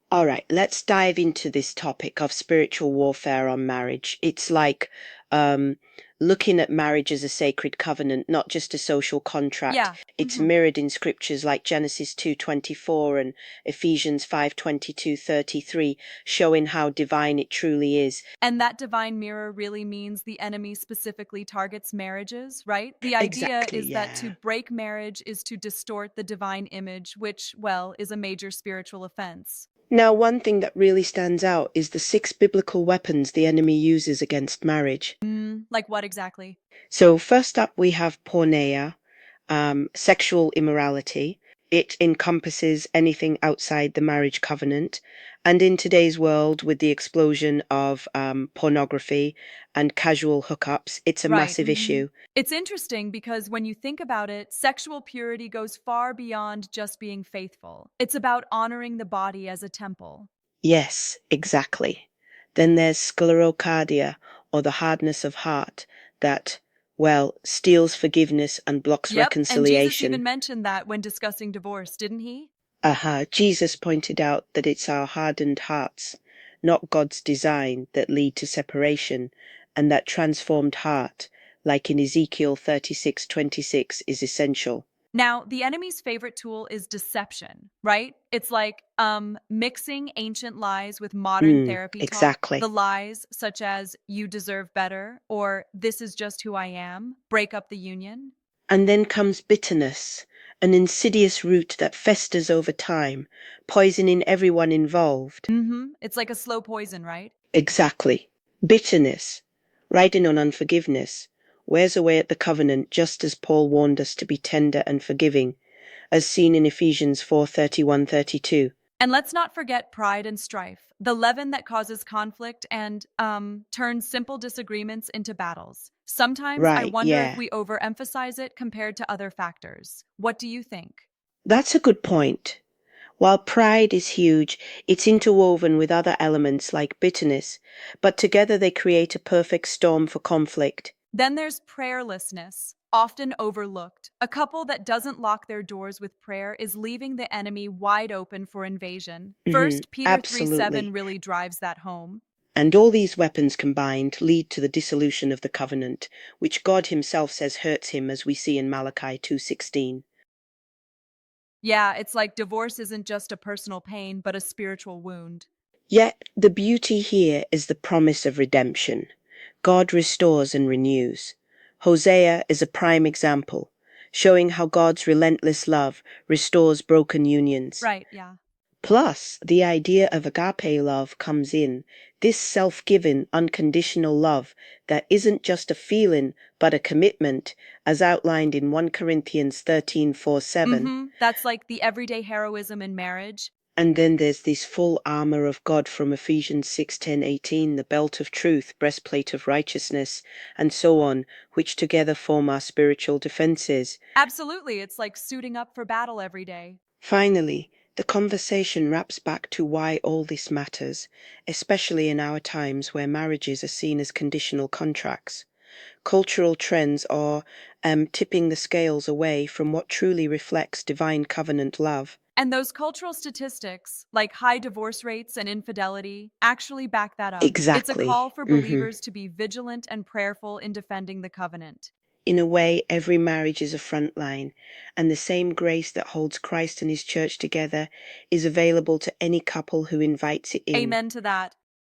All right, let's dive into this topic of spiritual warfare on marriage. It's like um, looking at marriage as a sacred covenant, not just a social contract. Yeah. It's hmm mirrored in scriptures like Genesis 2:24 and Ephesians 5:22-33, showing how divine it truly is. And that divine mirror really means the enemy specifically targets marriages, right? The idea Exactly, is that to yeah. break marriage is to distort the divine image, which, well, is a major spiritual offense. Now, one thing that really stands out is the six biblical weapons the enemy uses against marriage. Like what exactly? So, first up, we have porneia, sexual immorality. It encompasses anything outside the marriage covenant. And in today's world, with the explosion of pornography and casual hookups, it's a Right. massive issue. It's interesting because when you think about it, sexual purity goes far beyond just being faithful. It's about honoring the body as a temple. Yes, exactly. Then there's sclerocardia, or the hardness of heart, that, well, steals forgiveness and blocks Yep, and Jesus even reconciliation. mentioned that when discussing divorce, didn't he? Aha, Jesus pointed out that it's our hardened hearts, not God's design, that lead to separation, and that transformed heart, like in Ezekiel 36:26, is essential. Now, the enemy's favorite tool is deception, right? It's like mixing ancient lies with modern therapy talk. The Exactly. lies such as you deserve better or this is just who I am, break up the union. And then comes bitterness, an insidious root that festers over time, poisoning everyone involved. It's like a slow poison, right? Exactly. Bitterness, riding on unforgiveness, wears away at the covenant just as Paul warned us to be tender and forgiving, as seen in Ephesians 4:31-32. And let's not forget pride and strife, the leaven that causes conflict and turns simple disagreements into battles. Sometimes I Right, wonder if yeah. we overemphasize it compared to other factors. What do you think? That's a good point. While pride is huge, it's interwoven with other elements like bitterness, but together they create a perfect storm for conflict. Then there's prayerlessness, often overlooked. A couple that doesn't lock their doors with prayer is leaving the enemy wide open for invasion. First Peter 3:7 Absolutely. really drives that home. And all these weapons combined lead to the dissolution of the covenant, which God himself says hurts him, as we see in Malachi 2:16. Yeah, it's like divorce isn't just a personal pain, but a spiritual wound. Yet the beauty here is the promise of redemption. God restores and renews. Hosea is a prime example, showing how God's relentless love restores broken unions. Right, yeah. Plus, the idea of agape love comes in, this self-giving, unconditional love that isn't just a feeling, but a commitment, as outlined in 1 Corinthians 13:4-7. That's like the everyday heroism in marriage. And then there's this full armor of God from Ephesians 6:10-18, the belt of truth, breastplate of righteousness, and so on, which together form our spiritual defenses. Absolutely, it's like suiting up for battle every day. Finally, the conversation wraps back to why all this matters, especially in our times where marriages are seen as conditional contracts. Cultural trends are tipping the scales away from what truly reflects divine covenant love. And those cultural statistics, like high divorce rates and infidelity, actually back that up. It's a call Exactly. for believers to be vigilant and prayerful in defending the covenant. In a way, every marriage is a front line, and the same grace that holds Christ and his church together is available to any couple who invites it in. Amen to that.